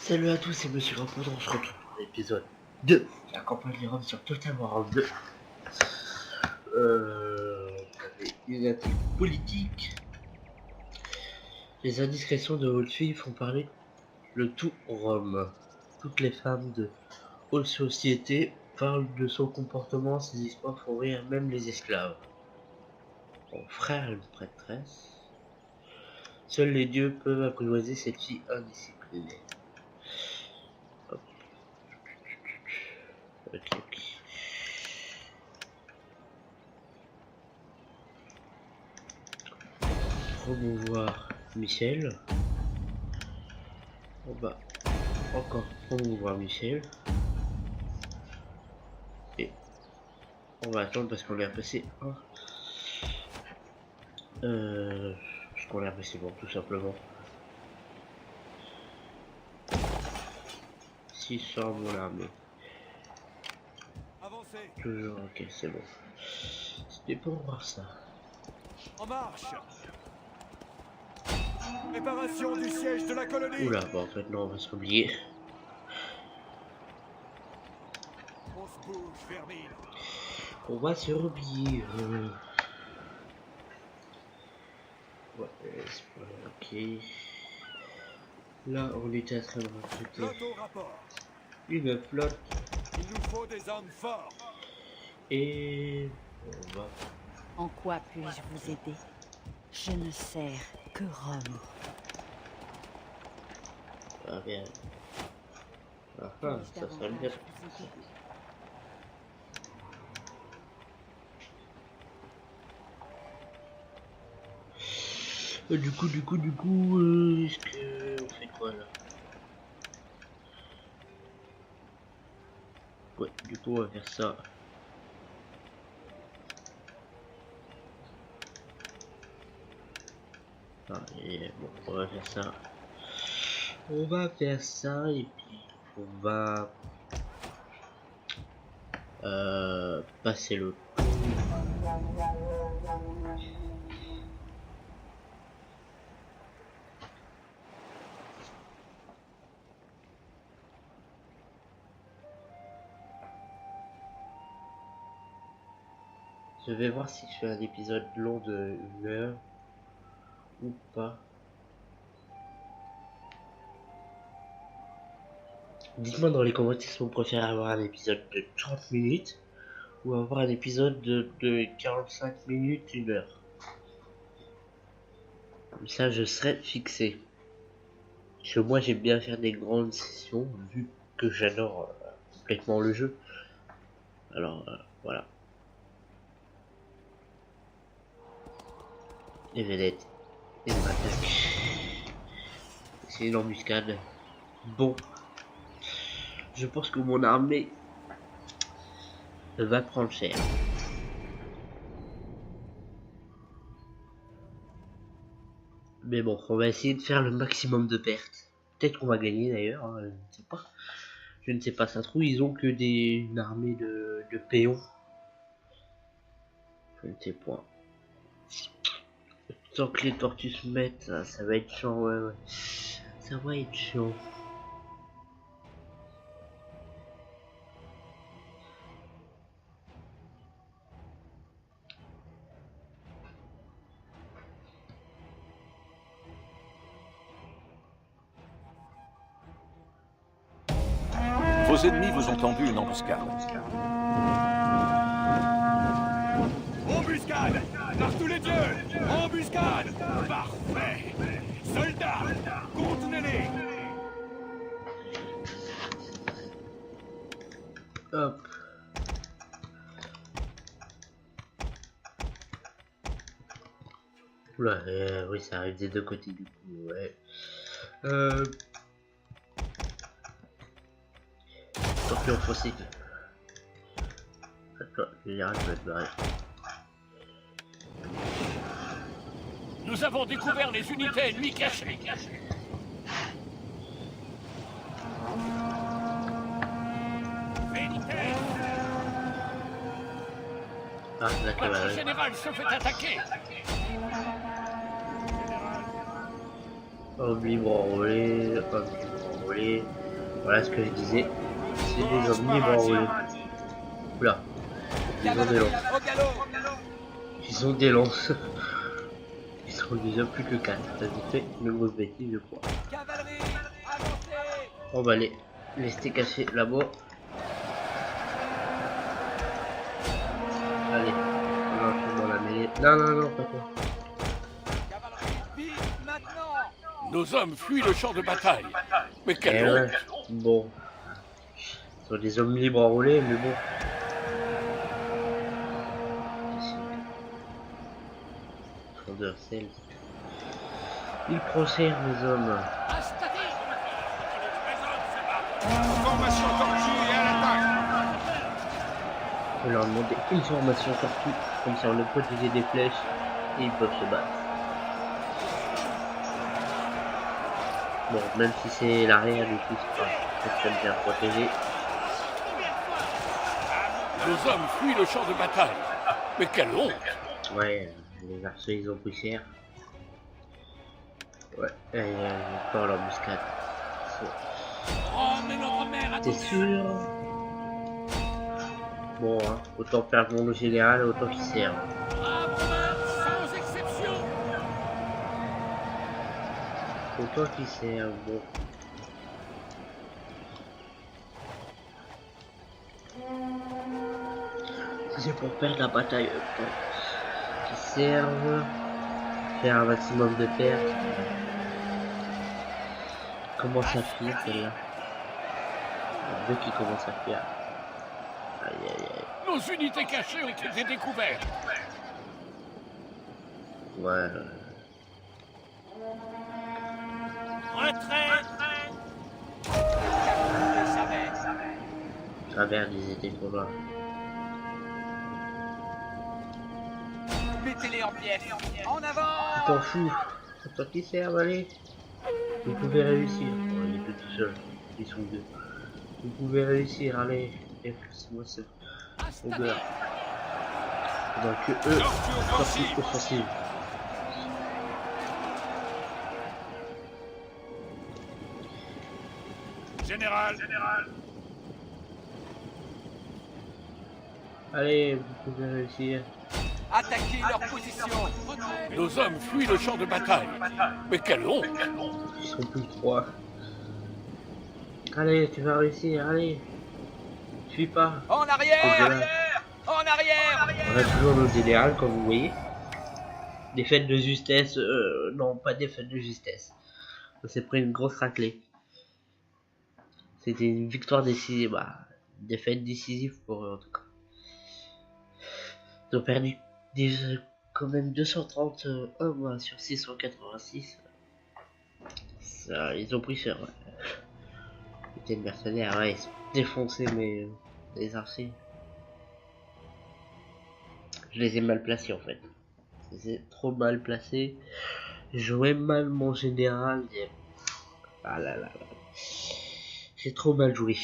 Salut à tous, c'est Monsieur Rampondre, on se retrouve pour l'épisode 2 de la campagne des Roms sur Total War 2. Avec une intrigue politique. Les indiscrétions de haute fille font parler le tout Rome. Toutes les femmes de haute société parlent de son comportement, ses histoires font rire même les esclaves. Mon frère, une prêtresse. Seuls les dieux peuvent apprivoiser cette fille indisciplinée. Hop. Ok. Promouvoir Michel. On va encore promouvoir Michel. Et on va attendre parce qu'on est passé un. Parce qu'on est passé bon, tout simplement. 600 mon armée. Avancez. Toujours ok, c'est bon. C'était pour voir ça. En marche. Préparation du siège de la colonie. Oula, bon en fait non, on va se oublier. On se bouge, vermine. On va se oublier. Ouais, c'est pas ok. Là, on était en train de recruter Flotte au rapport. une flotte Il nous faut des hommes forts. et on va. En quoi puis-je vous aider? Je ne sers que Rome. Ah bien. Ah, ça serait bien. Du coup, est-ce que on fait quoi là? Ouais, du coup, on va faire ça. Ah, et bon, on va faire ça. On va faire ça et puis on va passer le. Je vais voir si je fais un épisode long de 1 heure ou pas. Dites-moi dans les commentaires si vous préférez avoir un épisode de 30 minutes ou avoir un épisode de 45 minutes, 1 heure. Comme ça, je serai fixé. Parce que moi, j'aime bien faire des grandes sessions vu que j'adore complètement le jeu. Alors, voilà. Les vedettes. Et les attaques. C'est une embuscade. Bon. Je pense que mon armée va prendre cher. Mais bon, on va essayer de faire le maximum de pertes. Peut-être qu'on va gagner d'ailleurs, hein, je ne sais pas. Je ne sais pas, ça se trouve, ils ont que une armée de péons. Je ne sais pas. Tant que les tortues se mettent, ça va être chiant, ouais. Ça va être chiant. Vos ennemis vous ont tendu une embuscade. Embuscade. Par tous les dieux. Embuscade. Parfait. Soldats, contenez-les. Hop. Oula, oui, ça arrive des deux côtés du coup, ouais. Scorpion fossile. Attends, je vais te barrer. Nous avons découvert les unités ennemies cachées. Vérité. Ah, la Votre cavalerie. général se fait attaquer. Oublie enrôler, Et voilà ce que je disais. C'est des hommes libres enrôlés. Oula. Ils ont des lances. Au galop. Ils ont des lances. Ils sont déjà plus que 4. Ça fait une grosse bêtise, je crois. Cavalerie, avancez. On va les laisser cacher là-bas. Allez. On va dans la mêlée. Non, non, non, pas toi. Cavalerie, vite, maintenant. Nos hommes fuient le champ de bataille. Mais quelle Eh ouais. honte! Bon. Ce sont des hommes libres enrôlés, mais bon. Fondeur sel. Il procède, mes hommes. Formation tortue et à l'attaque. On leur demander une formation tortue, comme ça on les protéger des flèches et ils peuvent se battre. Bon, même si c'est l'arrière du coup, c'est pas bien protégé. Nos hommes fuient le champ de bataille. Mais quelle honte! Ouais, les archers ils ont pris cher. Ouais, et pas l'embuscade. Rome est notre mère, T'es sûr? Bon, hein, autant faire mon général, autant qu'il sert. sans exception! Autant qu'il sert, bon. Si c'est pour perdre la bataille, autant qu'ils servent. Faire un maximum de pertes. Commence à fuir celle-là. Deux qui commencent à fuir. Aïe aïe aïe. Nos unités cachées ont été découvertes. Ouais. Retrait! Travers ils étaient trop loin. Mettez-les en pièces. En avant. T'en fous. C'est toi qui servent, allez. Vous pouvez réussir. Oh, il est plus tout seul. Ils sont deux. Vous pouvez réussir, allez. Moi c'est Ogre. Donc eux, sortie offensive. Général. Allez, vous pouvez réussir. Attaquez leur position. Nos hommes fuient le champ de bataille. Mais quelle honte! Ils sont plus que 3. Allez, tu vas réussir, allez. Fuis pas. En arrière. Au-delà. En arrière. On a toujours nos générales, comme vous voyez. Défaite de justesse, non, pas défaite de justesse. On s'est pris une grosse raclée. C'était une victoire décisive, bah, défaite décisive pour eux en tout cas. Ils ont perdu quand même 230 hommes sur 686. Ça, ils ont pris cher, ouais. C'était une mercenaire, ouais, ils sont défoncés, mais les archers. Je les ai mal placés en fait. C'est trop mal placé. Jouais mal mon général. Ah là là là. C'est trop mal joué.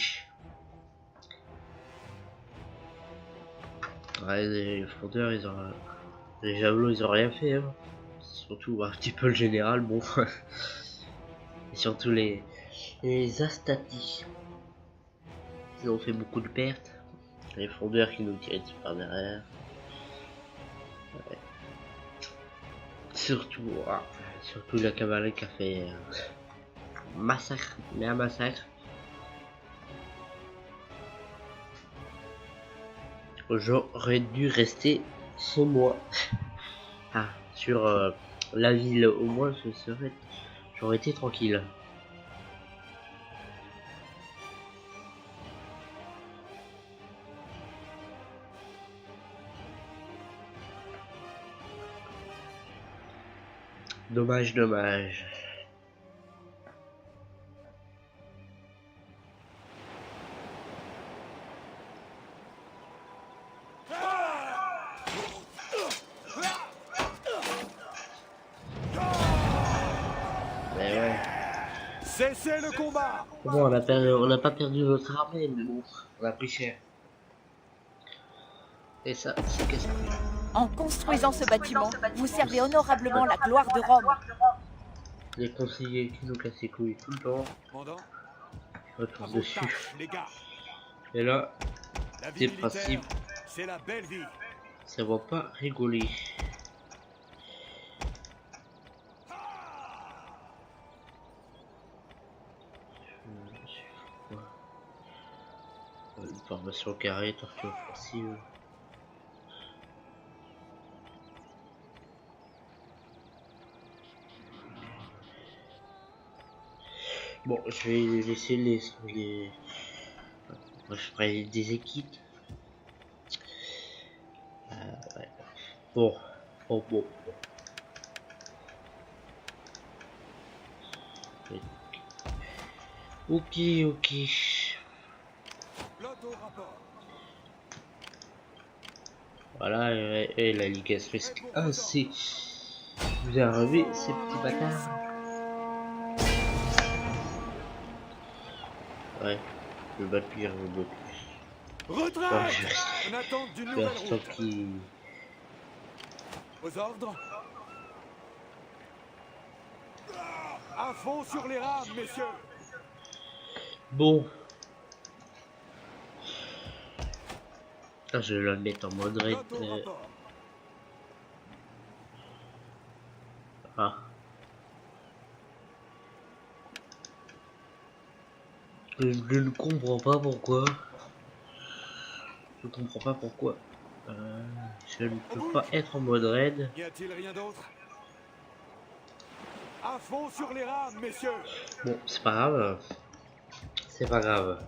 Ouais, les fondeurs, ils ont. Les javelots, ils ont rien fait. Hein. Surtout un petit peu le général, bon. Et surtout les astatis. Ils ont fait beaucoup de pertes. Les fondeurs qui nous tiraient dessus par derrière. Ouais. Surtout la cavalerie qui a fait massacre, mais un massacre. J'aurais dû rester chez moi. Ah, sur la ville au moins, j'aurais été tranquille. Dommage, dommage. Mais ouais. Cessez le combat. Bon, on n'a pas perdu notre armée, mais bon, on a pris cher. Et ça, c'est qu'est-ce que... En construisant ce bâtiment, vous servez honorablement la gloire de Rome. Les conseillers qui nous cassent les couilles tout le temps. Commandant, retourne À vos dessus. tâches, les gars. Et là, La vie des militaire, principes, c'est la belle vie. ça va pas rigoler. Une formation carrée, tortue offensive. Bon, je vais laisser les... Moi, je ferai des équipes. Ouais. Bon, bon. Ok. Flotte au rapport. Voilà, et la Ligue risque assez. Vous avez revu ces petits bâtards? Ouais, le battre le bloc. Retraite. On attend d'une nouvelle route. Qui... Aux ordres. À fond sur les rames, messieurs. Bon. Ah, je vais le mettre en mode raid. Flotte au rapport. Ah. Je ne comprends pas pourquoi. Je ne peux pas être en mode raid. Y a-t-il rien d'autre? À fond sur les rames, messieurs. Bon, c'est pas grave.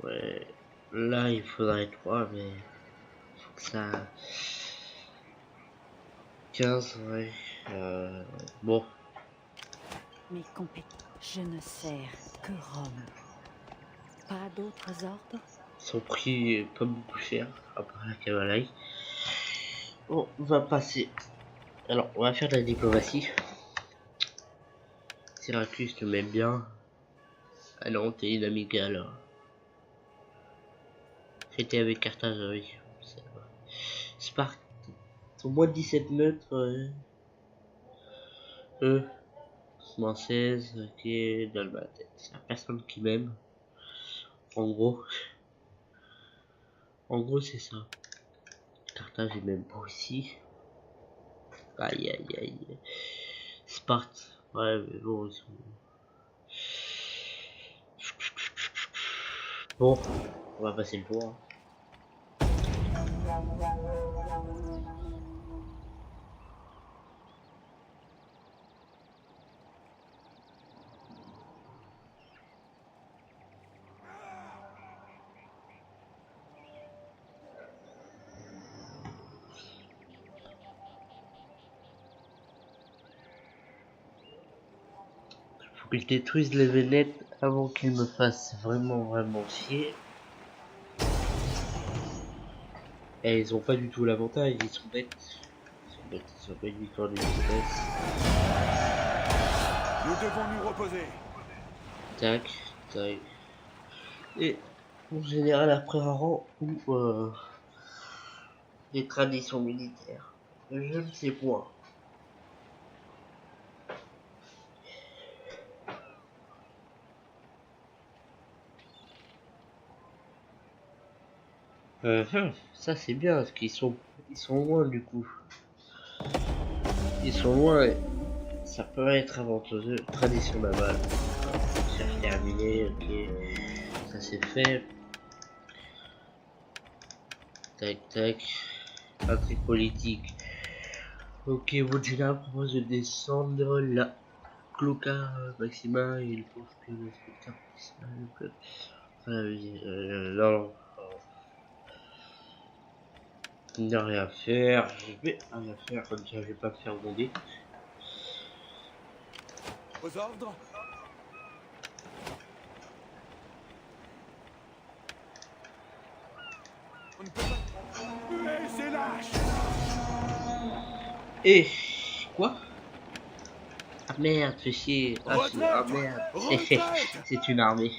Ouais. Là, il faudrait 3, mais... Faut que ça... 15, ouais. Bon. Mes compétences. Je ne sers que Rome. Pas d'autres ordres? Son prix est pas beaucoup cher, à part la cavalerie. Bon, on va passer. Alors, on va faire de la diplomatie. Syracuse te m'aime bien. Ah non, t'es une amicale. Traité avec Carthage, oui. Sparte. Sont moins de 17 mètres. Moins 16, ok, Dalmat. C'est la personne qui m'aime. En gros, c'est ça. Carthage est même pas ici. Aïe. Sparte. Ouais, mais bon, ils sont... Bon, on va passer le tour. Faut que je détruise les Vénètes avant qu'ils me fassent vraiment chier. Et ils ont pas du tout l'avantage, ils sont bêtes. Ils ont pas une victoire de vitesse. Nous devons nous reposer. Tac. Et en général après un rang ou des traditions militaires. Je ne sais point. Ça c'est bien parce qu'ils sont loin du coup. Ils sont loin et ça peut être avantageux. Tradition navale. Cherche terminé, ok. Ça c'est fait. Tac. Intrigue politique. Ok, votre général propose de descendre la Cloca Maxima et il pense que le spectacle non. Il n'y a rien à faire, je vais rien faire comme ça, je vais pas me faire gronder. Aux ordres. On ne peut pas... Mais c'est lâche. Et quoi? Ah merde, fais chier. Ah merde. C'est une armée.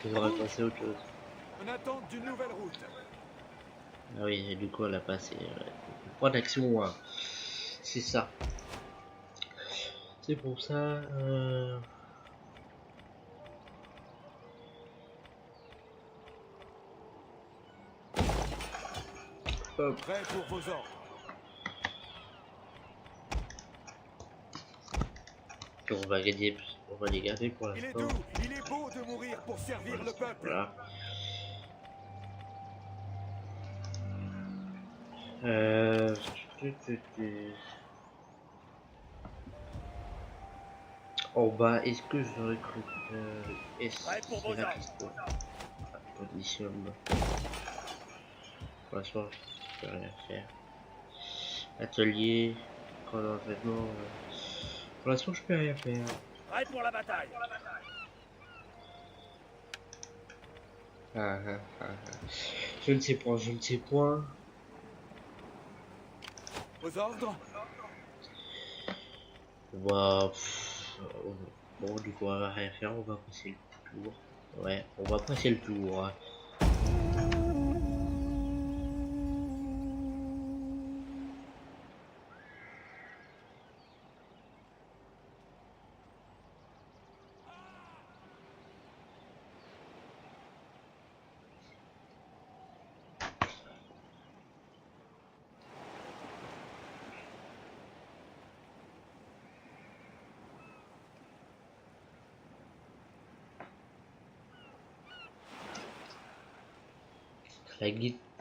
J'aurais passé autre chose. On attend d'une nouvelle route. Ah oui, du coup, on l'a passé. Point d'action, c'est ça. C'est pour ça. Hop. Prêt pour vos ordres. On va gagner, on va les garder pour Il est l'instant. doux, il est beau de mourir pour servir le peuple. Voilà. En bas, est-ce que je recrute est-ce Prêt pour vos c'est la ordres. question. Condition. Pour l'instant, je peux rien faire. Atelier, camp d'entraînement. Pour l'instant, je peux rien faire. Prêt pour la bataille. Je ne sais point, je ne sais point. Vos ordres. Bah, bon, du coup, on va rien faire, on va passer le tour. Ouais, on va passer le tour.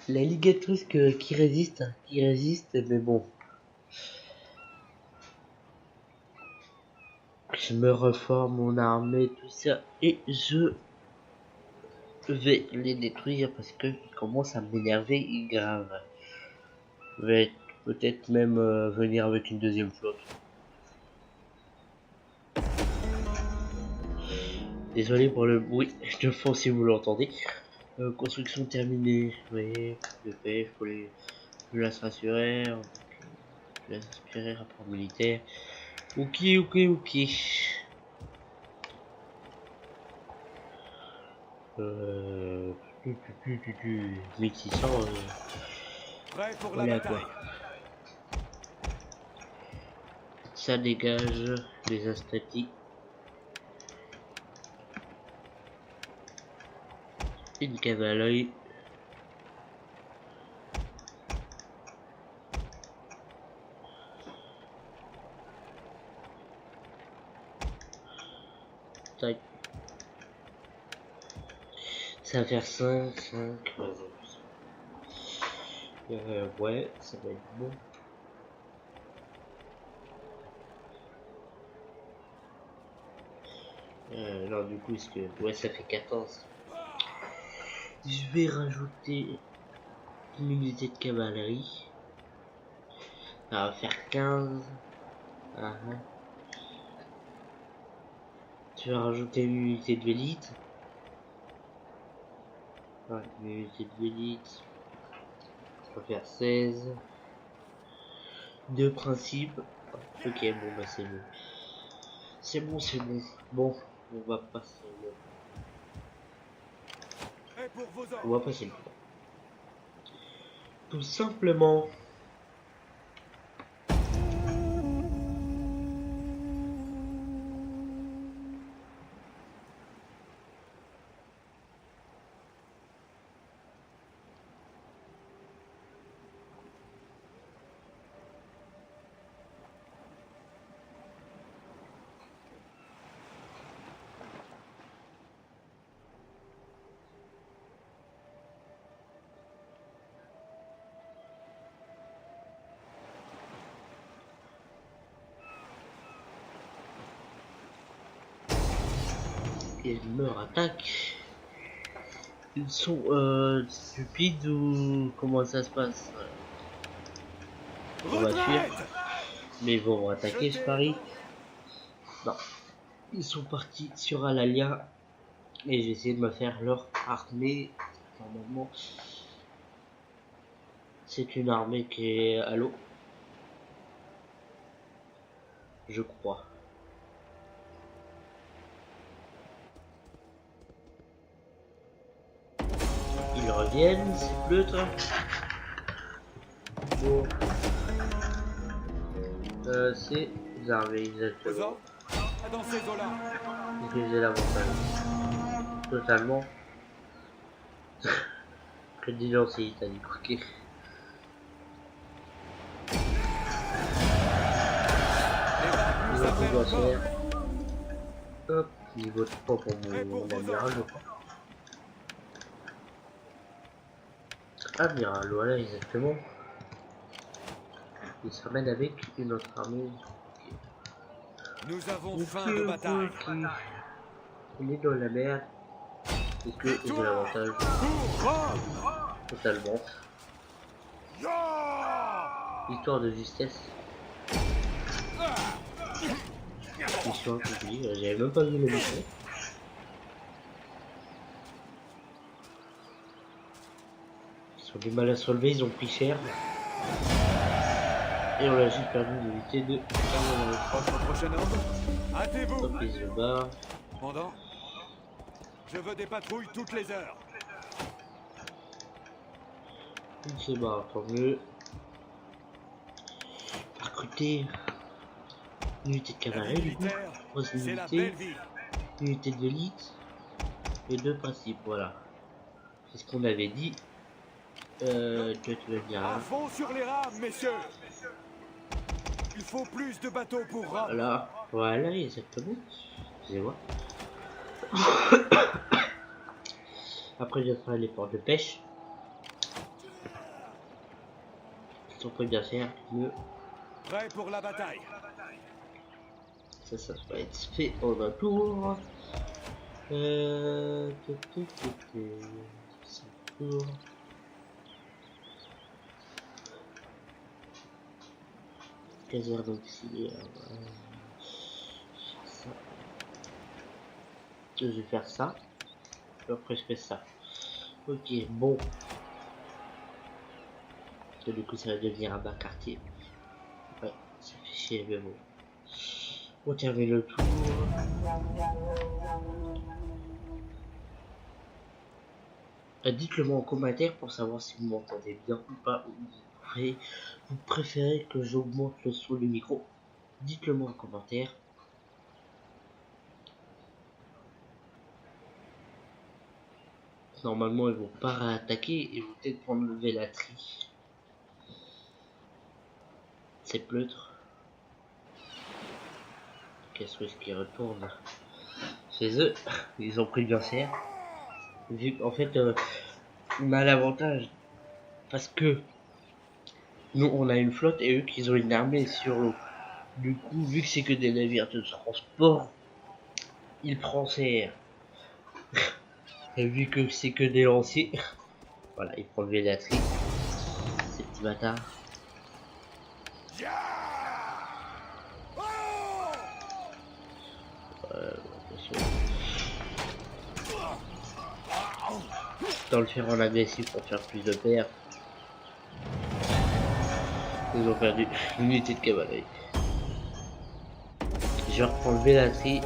La ligatrice qui résiste, mais bon. Je me reforme mon armée, tout ça, et je vais les détruire parce que ils commencent à m'énerver grave. Je vais peut-être même venir avec une deuxième flotte. Désolé pour le bruit de fond si vous l'entendez. Construction terminée. Oui, le fait, je laisse rassurer. Je laisse aspirer rapport militaire. Ok. 1600. Prêt pour Voilà la quoi. bataille. Ça dégage les astatiques. Une cavalerie. Tac. Ça va faire 5. Ouais, ça va être bon. Non, du coup, est-ce que... Ouais, ça fait 14. Je vais rajouter une unité de cavalerie. Ça va faire 15. Je vais rajouter une unité de l'élite. Ouais, une unité de l'élite. Ça va faire 16. Deux principes. Ok, bon, bah c'est bon. C'est bon. Bon, on va passer le... Prêt pour vos On ordres. va passer le tour. Tout simplement. Ils me rattaquent. Ils sont stupides ou comment ça se passe? On va fuir. Retraite. Mais ils vont me rattaquer, je parie. Non. Ils sont partis sur Alalia. Et j'ai essayé de me faire leur armée. Normalement, c'est une armée qui est à l'eau. Je crois. Ils reviennent, c'est pleutre. Bon. C'est armées Aux exactement. ordres. Dans ces eaux-là. Utiliser l'avantage. Totalement. Que dis lancer Italie, ok. Les vagues nous Niveau appellent au port. financier. Hop, niveau 3 pour mon amiral, je crois. Amiral, voilà exactement. Il se ramène avec une autre armée. Nous avons Ok, faim de bataille. ok. On est dans la merde. Est-ce que j'ai l'avantage? Pour Rome. Totalement. Histoire de justesse. Mission accomplie, j'avais même pas vu la mission. Ils ont du mal à se relever, ils ont pris cher. Et on a juste perdu une unité de... Votre prochain ordre. Hâtez-vous. Hop, ils se barrent. Pendant. Je veux des patrouilles toutes les heures. Ils se barrent, tant mieux. Recruter. Unité de La vie cavalerie, du coup. militaire, Grosse c'est la unité. belle vie. Unité de l'élite. Et deux principes, voilà. C'est ce qu'on avait dit. Tu vas dire. À fond sur les rames, messieurs. Il faut plus de bateaux pour Rome. Voilà, voilà, exactement. Excusez-moi. Après, je ferai les ports de pêche. Ils sont prêts bien faire, mieux. Prêt pour la bataille. Ça va être fait en un tour. Tour. Caserne auxiliaire. Je vais faire ça. Après je fais ça. Ok, bon. Parce que du coup ça va devenir un bas quartier. Ouais, ça fait chier, mais bon. On termine le tour. Dites-le moi en commentaire pour savoir si vous m'entendez bien ou pas. Vous préférez que j'augmente le son du micro. Dites-le moi en commentaire. Normalement ils vont pas réattaquer, ils vont peut-être prendre le Vélatri. C'est pleutre. Qu'est-ce qu'ils retournent chez eux? Ils ont pris bien cher. Vu qu'en fait on a l'avantage parce que nous on a une flotte et eux qu'ils ont une armée sur l'eau. Du coup vu que c'est que des navires de transport, ils prennent cher. Et vu que c'est que des lanciers, voilà, ils prennent le Vélatri. Ces petits bâtards. Dans le faire en agressif pour faire plus de pertes. Ils ont perdu une unité de cavalerie. Je vais reprendre le Vélatri.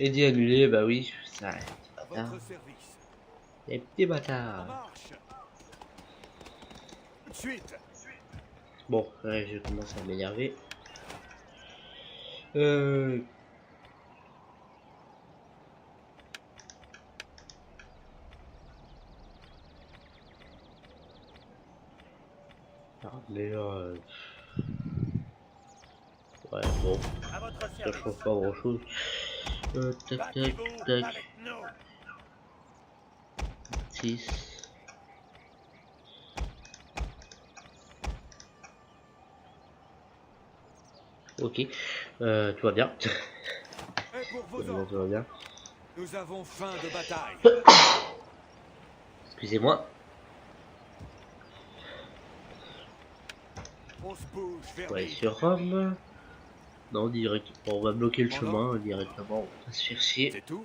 Et dit annuler, bah oui, ça arrête. À votre service. Les petits En bâtards. marche. Tout de suite. Bon, ouais, je commence à m'énerver. Mais ouais, bon, À votre ça service. change pas grand chose. Tac, tac, tac. Avec nous. 6. Ok, tout va bien. Et pour vos Tout ordres. va bien. Nous avons faim de bataille. Excusez-moi. On se bouge vers Ouais, l'île. sur Rome. Non, directement, on va bloquer le chemin directement. On va se faire chier. C'est tout.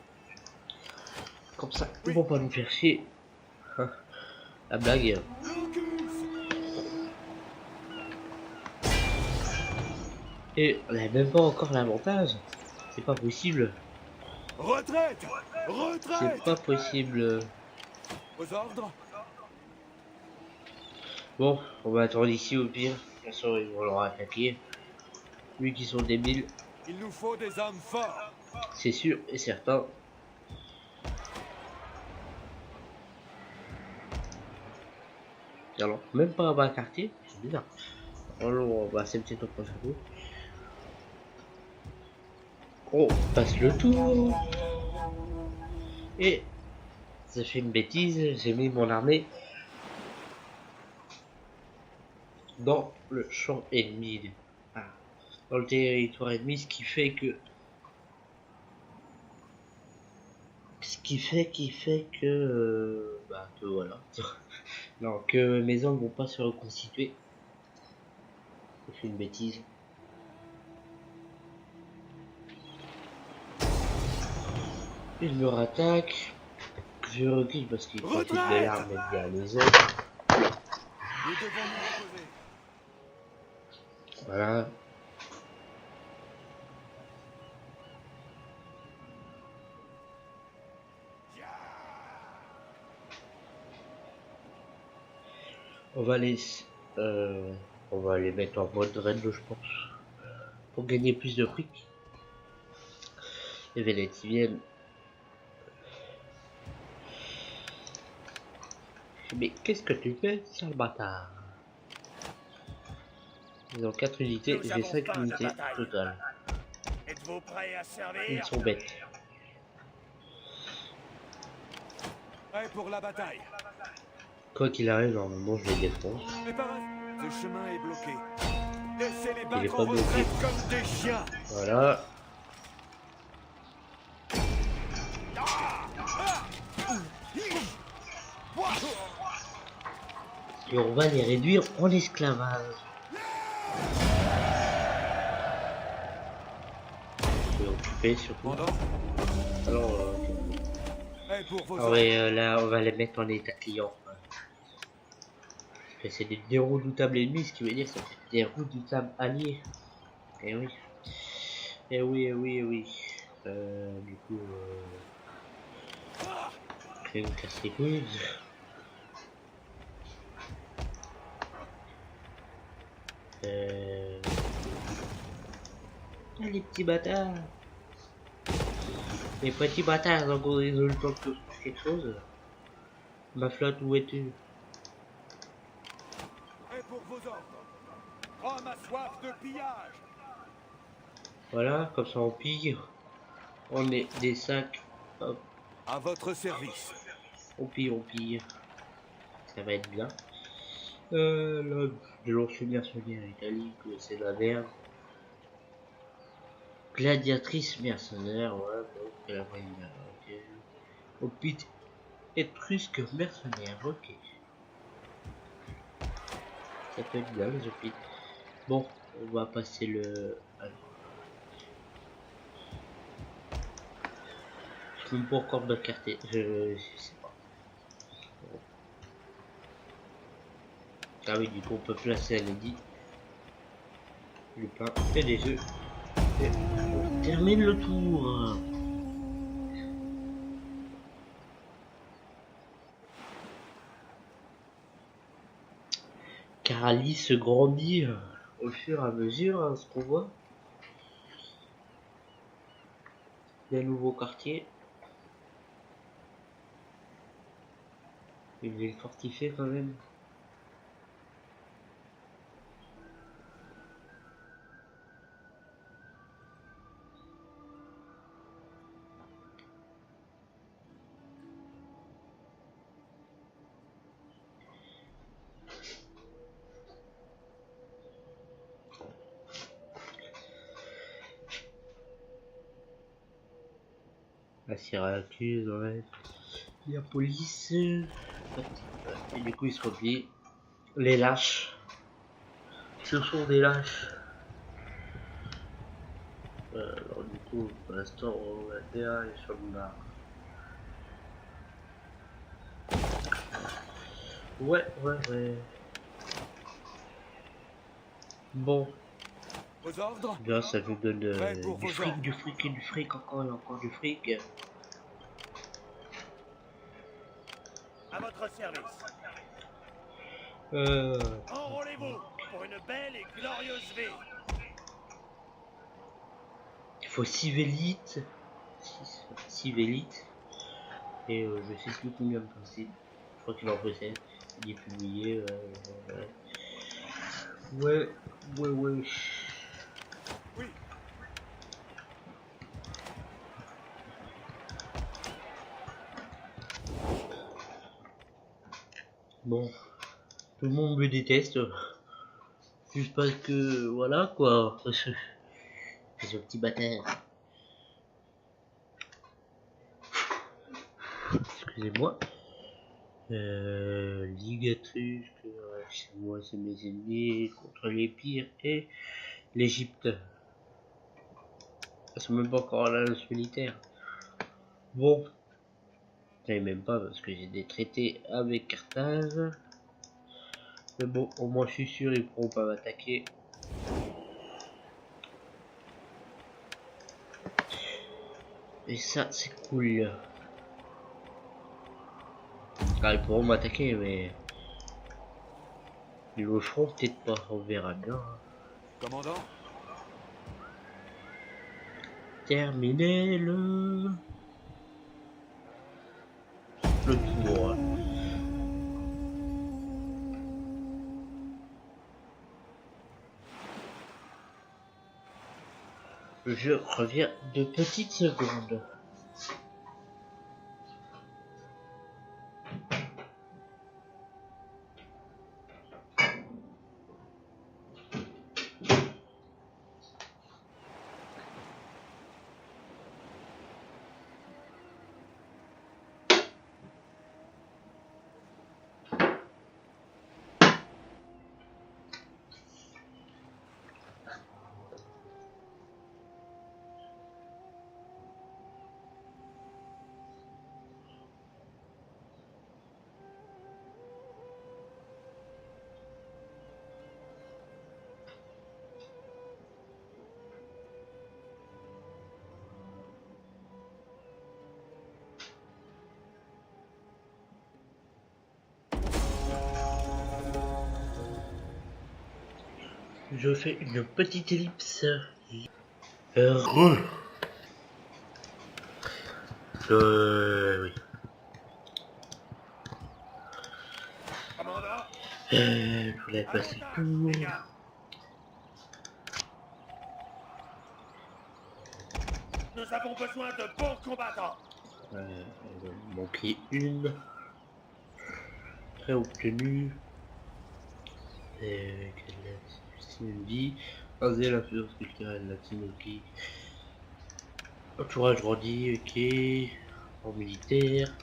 Comme ça, ils vont pas nous faire chier. La blague. Et on n'a même pas encore l'avantage. C'est pas possible. Retraite. C'est Retraite. pas possible. Aux ordres. Bon, on va attendre ici au pire. De toute façon, ils vont leur attaquer. Vu qu'ils sont débiles, Il nous faut des hommes forts. c'est sûr et certain. Alors, même pas un bas quartier, c'est bizarre. Alors, bah, c'est peut-être au prochain coup. On passe le tour. Et j'ai fait une bêtise, j'ai mis mon armée dans le champ ennemi. Ah, dans le territoire ennemi, ce qui fait que bah, que voilà. Non, que mes hommes vont pas se reconstituer. J'ai fait une bêtise. Il me rattaque. Je recule parce qu'il profite de l'arme et bien les autres. Nous devons nous reposer. Voilà. On va les, on va les mettre en mode raid, je pense, pour gagner plus de fric. Les Vénétes viennent. Mais qu'est-ce que tu fais, sale bâtard? Ils ont 4 unités, j'ai 5 unités totales. Êtes-vous prêts à servir? Ils sont bêtes. Prêt pour la bataille. Quoi qu'il arrive, normalement je les défonce. Mais pas ce chemin est bloqué. Laissez les Il est battre pas en retraite bloqué. comme des chiens. Voilà. Et on va les réduire en esclavage. Je vais occuper surtout. Pendant, Alors, prêt pour vos ah ordres. ouais, là on va les mettre en état client. Et c'est des redoutables ennemis, ce qui veut dire que ça fait des redoutables alliés. Et oui. Et oui, et oui, et oui. Du coup, je vais me casser les couilles. Ah, les petits bâtards. Les petits bâtards, encore ils ont le temps de quelque chose. Ma flotte, où es-tu? Prêt pour vos ordres. Prends ma soif de pillage. Voilà, comme ça on pille. On met des sacs. Hop, À votre service. on pille, on pille. Ça va être bien. Là, de l'ours mercenaire italique, c'est de la merde. Gladiatrice mercenaire, ouais, bon, la moyenne, ok. Opite étrusque mercenaire, ok. Ça peut être bien les opites. Bon, on va passer le... Alors. Je ne peux pas encore de carter, je sais pas. Bon. Ah oui, du coup on peut placer un édit. Lupin fait des œufs. Et on termine le tour. Caralie se grandit au fur et à mesure, hein, ce qu'on voit. Des nouveaux quartiers. Une ville fortifiée quand même. La Syracuse, ouais. La police. Et du coup, ils se replient. Les lâches. Ce sont des lâches. Alors, du coup, pour l'instant, on va faire les soldats. Ouais, ouais, ouais. Bon, Vos ordres. bien, ça nous donne Prêt pour du vos fric, ordres. du fric et du fric, encore et encore du fric. À votre service. Euh, Enrôlez-vous pour une belle et glorieuse vie. faut 6 vélites. 6 vélites. Et je sais plus combien de principes. Je crois qu'il en possède. Il est publié. Ouais. Ouais. Oui. Bon. Tout le monde me déteste. Juste parce que. Voilà quoi. Ce petit bâtard. Excusez-moi. Ligatrus, c'est moi, c'est mes ennemis, contre les pires, et l'Égypte. C'est même pas encore l'alliance militaire. Bon, je même pas parce que j'ai des traités avec Carthage. Mais bon, au moins je suis sûr ils pourront pas m'attaquer. Et ça, c'est cool. Ah, ils pourront m'attaquer, mais ils le feront peut-être pas, on verra bien. Commandant? Terminer le tour. Je reviens de petites secondes. Je fais une petite ellipse. Oui. Commandant? Je voulais passer le tour. Les gars, nous avons besoin de bons combattants. Il va me manquer une. Très obtenue. Quelle vie. Raser l'influence culturelle latino-qui. Entourage grandi, ok. En militaire.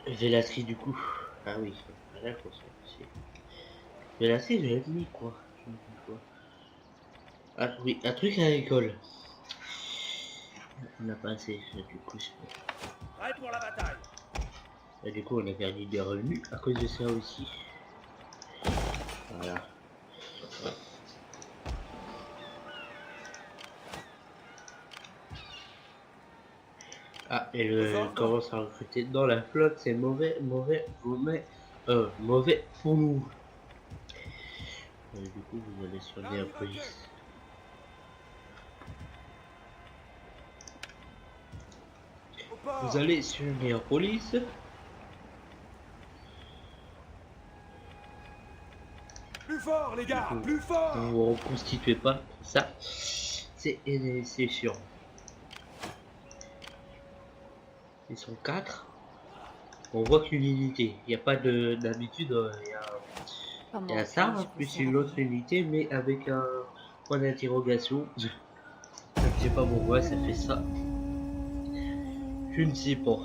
Vélatrie du coup. Ah oui, voilà qu'on sait aussi. Vélatrie de l'ennemi quoi. Ah oui, un truc à l'école. On n'a pas assez, du coup. Prêt pour la bataille. Et du coup, on a perdu des revenus à cause de ça aussi. Voilà. Ah, et commence à recruter dans la flotte, c'est mauvais pour nous. Et du coup, vous allez sur Néapolis. Vous allez sur Néapolis. Plus fort, les gars, plus fort. Ne vous reconstituez pas, ça, c'est sûr. Ils sont 4. On voit qu'une unité. Il n'y a pas d'habitude. Il y a ça, plus une autre unité, mais avec un point d'interrogation. Je ne sais pas pourquoi ça fait ça. Je ne sais pas.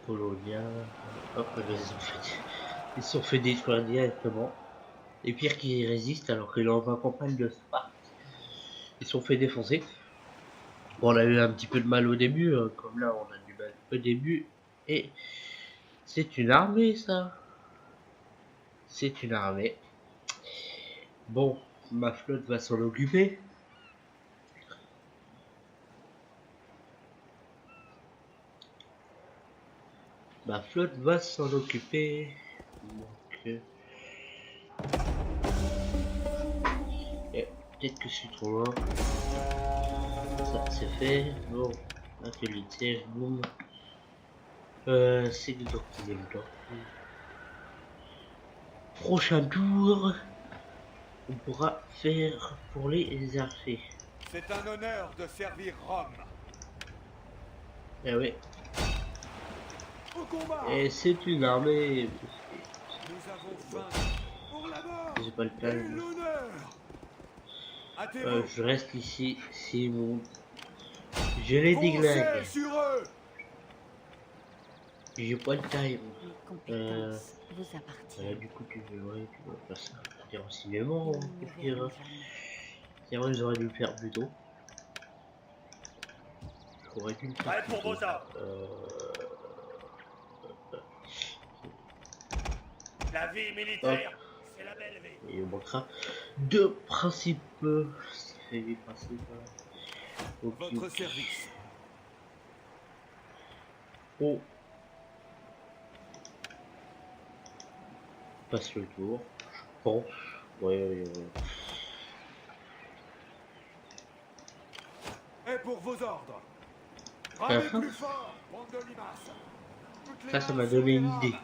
Polonia. Hop, ils se sont fait détruire directement. Les pires qui résistent alors que dans 20 campagnes de Sparte, ils se sont fait défoncer. Bon, on a eu un petit peu de mal au début, comme là on a du mal au début. Et c'est une armée ça. C'est une armée. Bon, ma flotte va s'en occuper. Ma flotte va s'en occuper. Donc, peut-être que je suis trop loin. Ça c'est fait. Bon, atelier de siège, boum. C'est le temps qui est le temps. Prochain tour, on pourra faire pour les archers. C'est un honneur de servir Rome. Ah ouais. Au combat. Et c'est une armée. Nous avons faim pour la mort J'ai pas le et temps. l'honneur. Hâtez-vous. Je reste ici. C'est bon. Je les Foncez déglingue. sur eux. J'ai pas le time. Les compétences vous appartiennent. Du coup, tu veux faire ça. Dire renseignement. Nous ne le verrons jamais. C'est vrai, j'aurais dû le faire plus tôt. J'aurais dû le faire Prêt plus pour tôt. vos ordres. La vie militaire, c'est la belle vie. Et on manquera deux principes. Ce qui fait des principes. Ok. Votre service. On passe le tour. Je pense. Ouais. Et pour vos ordres. Ah, Ramez ah. plus fort, bande de limaces. Toutes les Ça mains m'a sur donné les une rames. idée.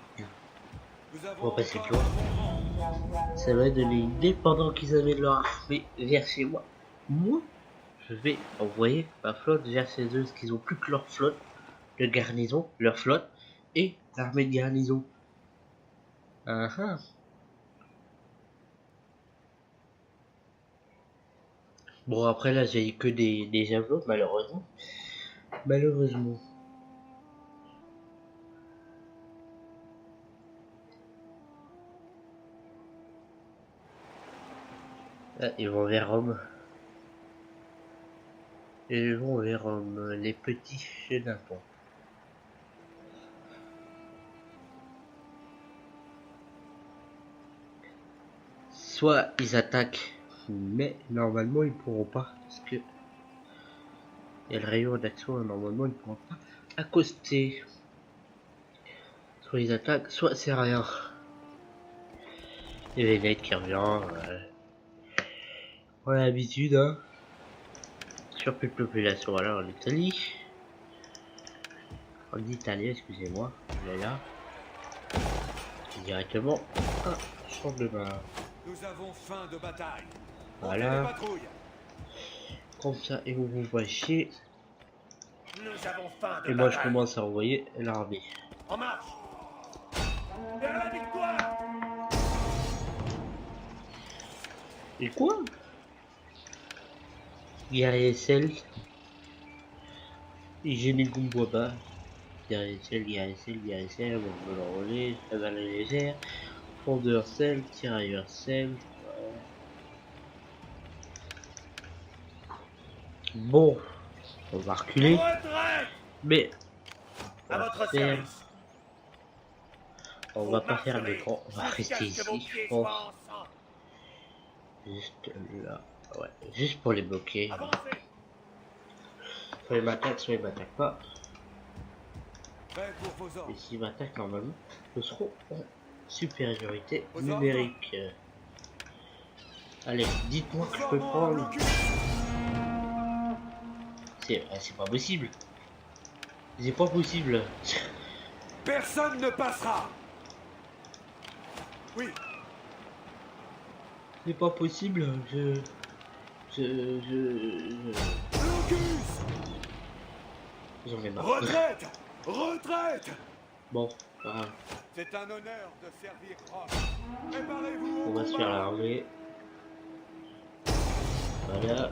Nous avons On va passer encore le tour. un bon vent. Ça m'a donné une idée pendant qu'ils avaient leur armée vers chez moi. Moi, je vais envoyer ma flotte vers chez eux, parce qu'ils ont plus que leur flotte de garnison, leur flotte, et l'armée de garnison. Ah ah. Bon, après là, j'ai que des javelots, malheureusement. Malheureusement. Ah, ils vont vers Rome. Ils vont vers Rome, les petits chenapons. Soit ils attaquent, mais normalement ils pourront pas, parce que il y a le rayon d'action, normalement ils pourront pas accoster. Soit ils attaquent, soit c'est rien. Et Vénète qui revient, on a l'habitude, hein. Surplus de population, voilà, en Italie. En Italie, excusez-moi, là. Directement, champ de main. Nous avons faim de bataille. Voilà. Montez les patrouilles. Comme ça, et vous vous voyez chier. Nous avons faim de Et moi je bataille. commence à envoyer l'armée. En marche. Vers la victoire. Et quoi? Guerrier sel. Hygiénique Gumboba. Guerrier sel, on peut l'enrôler, cavale légère, fondeur sel, tirailleur sel. Bon, on va reculer, Retraite. mais À votre faire- service. on va pas faire de camp, on va Jusqu'à rester ce que vos ici, je pieds pense. soient en sang. Juste là, ouais, juste pour les bloquer. Avancez. Soit ils m'attaquent pas. Prêt pour vos ordres. Et s'ils m'attaquent normalement, nous serons en supériorité Aux numérique. Allez, dites-moi que je peux Formons un prendre. blocus. C'est pas possible. C'est pas possible. Personne ne passera. Oui, C'est pas possible. blocus. J'en ai marre. Retraite. Retraite. Bon, pas grave. C'est un honneur de servir Rome. Préparez-vous au On va se faire combat. l'armée. Voilà.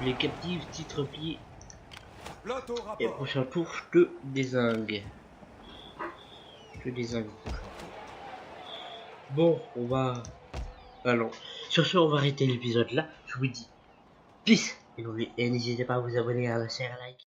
Les captifs, titre pied. Flotte au Et rapport. prochain tour, je te dézingue. Je te dézingue. Bon, on va... Ah non. Sur ce, on va arrêter l'épisode là. Je vous dis peace. Et n'hésitez pas à vous abonner, à la chaîne, à like.